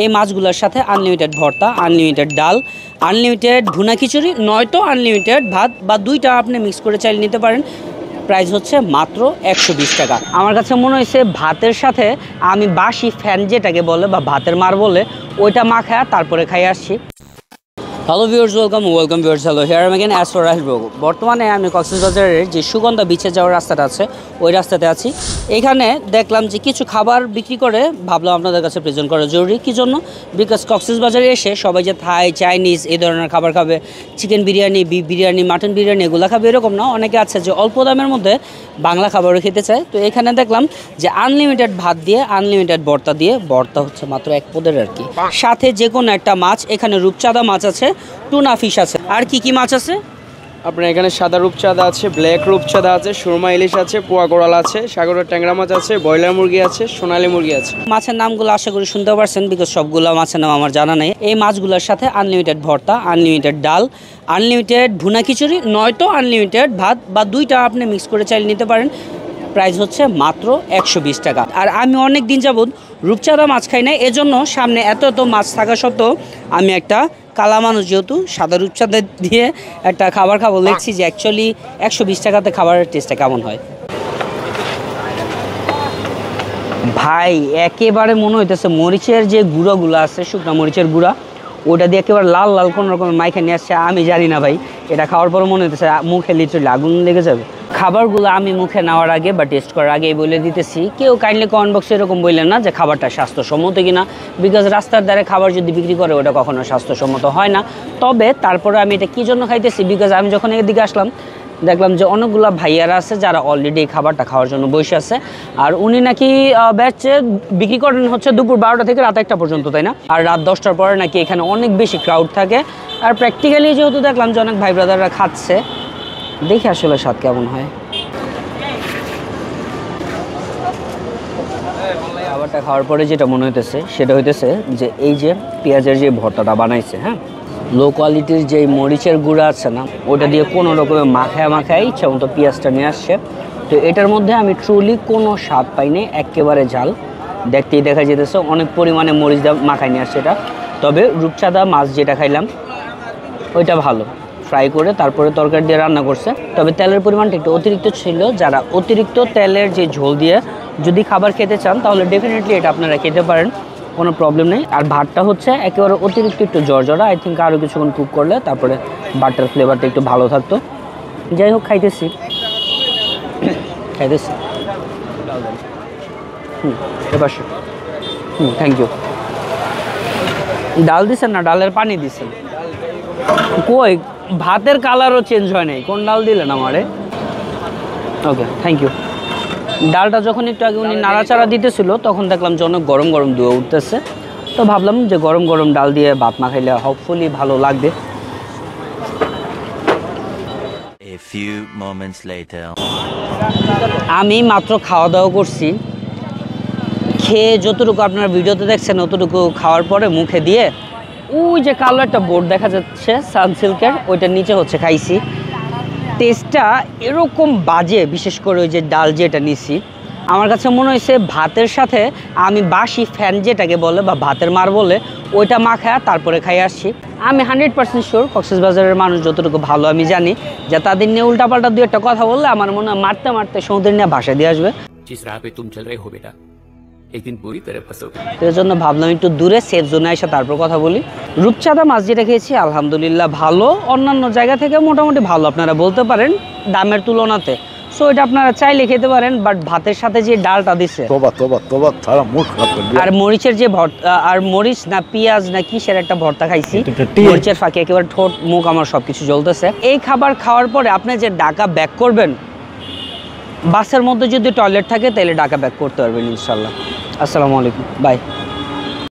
এই মাছগুলোর সাথে আনলিমিটেড ভর্তা, আনলিমিটেড ডাল, আনলিমিটেড ভুনা খিচুড়ি, নয়তো আনলিমিটেড ভাত বা দুইটা আপনি মিক্স করে চাইলে নিতে পারেন। প্রাইস হচ্ছে মাত্র 120 টাকা। আমার কাছে মনে হয়েছে ভাতের সাথে আমি বাসি ফ্যান যেটাকে বলে বা ভাতের মার বলে ওইটা মাখা তারপরে খাই আসছি। Hello viewers, welcome viewers, hello here I again as for Rahil blog. বর্তমানে আমি কক্সবাজারের যে সুগন্ধা বিচে যাওয়ার রাস্তাটা আছে ওই রাস্তাতে আছি। এখানে দেখলাম যে কিছু খাবার বিক্রি করে, ভাবলাম আপনাদের কাছে প্রেজেন্ট করা জরুরি। কী জন্য? বিকজ কক্সবাজারে এসে সবাই যে থাই, চাইনিজ এই ধরনের খাবার খাবে, chicken biryani, beef biryani, mutton biryani এগুলো খাবে এরকম না, অনেকে আছে যে অল্প দামের মধ্যে বাংলা খাবারও খেতে চায়। তো এখানে দেখলাম যে আনলিমিটেড ভাত দিয়ে, আনলিমিটেড ভর্তা দিয়ে, ভর্তা হচ্ছে মাত্র এক পদের আর কি, সাথে যে কোনো একটা মাছ। এখানে রূপচাঁদা মাছ আছে, টুনা ফিশ আছে, আর কি কি মাছ আছে আপনার এখানে? সাদা রূপচাঁদা আছে, ব্ল্যাক রূপচাঁদা আছে, সুরমা ইলিশ আছে, পোয়া কোরাল আছে, সাগরের ট্যাংরা মাছ আছে, ব্রয়লার মুরগি আছে, সোনালী মুরগি আছে। মাছের নামগুলো আশা করি শুনতে পারছেন, বিকজ সবগুলো মাছের নাম আমার জানা নেই। এই মাছগুলোর সাথে আনলিমিটেড ভর্তা, আনলিমিটেড ডাল, আনলিমিটেড ভুনা খিচুড়ি, নয়তো আনলিমিটেড ভাত বা দুইটা আপনি মিক্স করে চাইলে নিতে পারেন। প্রাইস হচ্ছে মাত্র 120 টাকা। আর আমি অনেক দিন যাবৎ রূপচাঁদা মাছ খাই না, এজন্য সামনে এত মাছ থাকা সত্ত্বেও আমি একটা কালা মানুষ যেহেতু সাদা রূপচাঁদা দিয়ে একটা খাবার খাবো, দেখছি যে অ্যাকচুয়ালি 120 টাকাতে খাবারের টেস্টটা কেমন হয়। ভাই একেবারে মনে হইতেছে মরিচের যে গুঁড়োগুলো আছে, শুকনো মরিচের গুঁড়া, ওটা দিয়ে একেবারে লাল লাল কোনো রকমের মাইখা নিয়ে আসছে। আমি জানি না ভাই, এটা খাওয়ার পর মনে হইতেছে মুখে লিটারালি আগুন লেগে যাবে। খাবারগুলো আমি মুখে নেওয়ার আগে বা টেস্ট করার আগেই বলে দিতেছি, কেউ কাইন্ডলি কমেন্ট বক্সে এরকম বললেন না যে খাবারটা স্বাস্থ্যসম্মত কিনা, বিকজ রাস্তার ধারে খাবার যদি বিক্রি করে ওটা কখনো স্বাস্থ্যসম্মত হয় না। তবে তারপরে আমি এটা কী জন্য খাইতেছি, বিকজ আমি যখন এদিকে আসলাম দেখলাম যে অনেকগুলো ভাইয়ারা আছে যারা অলরেডি এই খাবারটা খাওয়ার জন্য বসে আছে। আর উনি নাকি ব্যাচে বিক্রি করেন হচ্ছে দুপুর 12টা থেকে রাত 1টা পর্যন্ত, তাই না? আর রাত 10টার পরে নাকি এখানে অনেক বেশি ক্রাউড থাকে। আর প্র্যাকটিক্যালি যেহেতু দেখলাম যে অনেক ভাই ব্রাদাররা খাচ্ছে, দেখি আসলে স্বাদ কেমন হয়। খাবারটা খাওয়ার পরে যেটা মনে হইতেছে সেটা হইতেছে যে এই যে পেঁয়াজের যে ভর্তাটা বানাইছে, হ্যাঁ, লো কোয়ালিটির যে মরিচের গুঁড়া আছে না, ওটা দিয়ে কোনো রকমের মাখায় ইচ্ছা মতো পেঁয়াজটা নিয়ে আসছে। তো এটার মধ্যে আমি ট্রুলি কোনো স্বাদ পাইনি, একেবারে ঝাল, দেখতেই দেখা যেতেছে অনেক পরিমাণে মরিচ দিয়ে মাখায় নিয়ে আসছে এটা। তবে রূপচাঁদা মাছ যেটা খাইলাম ওইটা ভালো, ফ্রাই করে তারপরে তরকারি দিয়ে রান্না করছে। তবে তেলের পরিমাণটা একটু অতিরিক্ত ছিল। যারা অতিরিক্ত তেলের যে ঝোল দিয়ে যদি খাবার খেতে চান তাহলে ডেফিনেটলি এটা আপনারা খেতে পারেন, কোনো প্রবলেম নেই। আর ভাতটা হচ্ছে একেবারে অতিরিক্ত একটু জর্জরা, আই থিঙ্ক আরও কিছুক্ষণ কুক করলে তারপরে ভাতটার ফ্লেভারটা একটু ভালো থাকতো। যাই হোক, খাইতেছি এপাশে। Thank you. ডাল দিছেন না ডালের পানি দিছেন? কই ভাতের কালারও চেঞ্জ হয় নাই, কোন ডাল দিলেন আমারে? ওকে, থ্যাংক ইউ। ডালটা যখন একটু আগে উনি নাড়াচাড়া দিতেছিল তখন দেখলাম যে অনেক গরম গরম ধোয়া উঠতেছে। তো ভাবলাম যে গরম গরম ডাল দিয়ে ভাত মাখাইলে হোপফুলি ভালো লাগবে। আমি মাত্র খাওয়া দাওয়া করছি, খেয়ে যতটুকু আপনার ভিডিওতে দেখছেন অতটুকু খাওয়ার পরে মুখে দিয়ে ওই যে কালো একটা বোর্ড দেখা যাচ্ছে সানসিল্কের, ওইটার নিচে হচ্ছে খাইছি। টেস্টটা এরকম বাজে, বিশেষ করে ওই যে ডাল যেটা নিছি, আমার কাছে মনে হয়েছে ভাতের সাথে আমি বাসি ফ্যান যেটাকে বলে বা ভাতের মার বলে ওইটা মাখা তারপরে খাই আসছি। আমি 100% শিওর কক্সবাজারের মানুষ যতটুকু ভালো আমি জানি যে তাদের নিয়ে উল্টাপাল্টা দু একটা কথা বললে আমার মনে হয় মারতে মারতে সমুদ্র নিয়ে ভাষা দিয়ে আসবে। তো এই জন্য ভাবলাম একটু দূরে সেফ জোনে এসে তারপর কথা বলি। রূপচাঁদা মাছ যেটা খেয়েছি আলহামদুলিল্লাহ ভালো, অন্যান্য জায়গা থেকে মোটামুটি ভালো আপনারা বলতে পারেন দামের তুলনাতে। সো এটা আপনারা চাইলে খেতে পারেন, বাট ভাতের সাথে যে ডালটা দিছে আর মরিচের যে ভর্তা, আর মরিচ না পেঁয়াজ না কিসের একটা ভর্তা খাইছি, মরিচের ফাঁকে একেবারে ঠোঁট মুখ আমার সবকিছু জ্বলতেছে। এই খাবার খাওয়ার পরে আপনি যে ঢাকা ব্যাক করবেন, বাসের মধ্যে যদি টয়লেট থাকে তাহলে ঢাকা ব্যাক করতে পারবেন ইনশাল্লাহ। আসসালামু আলাইকুম, বাই।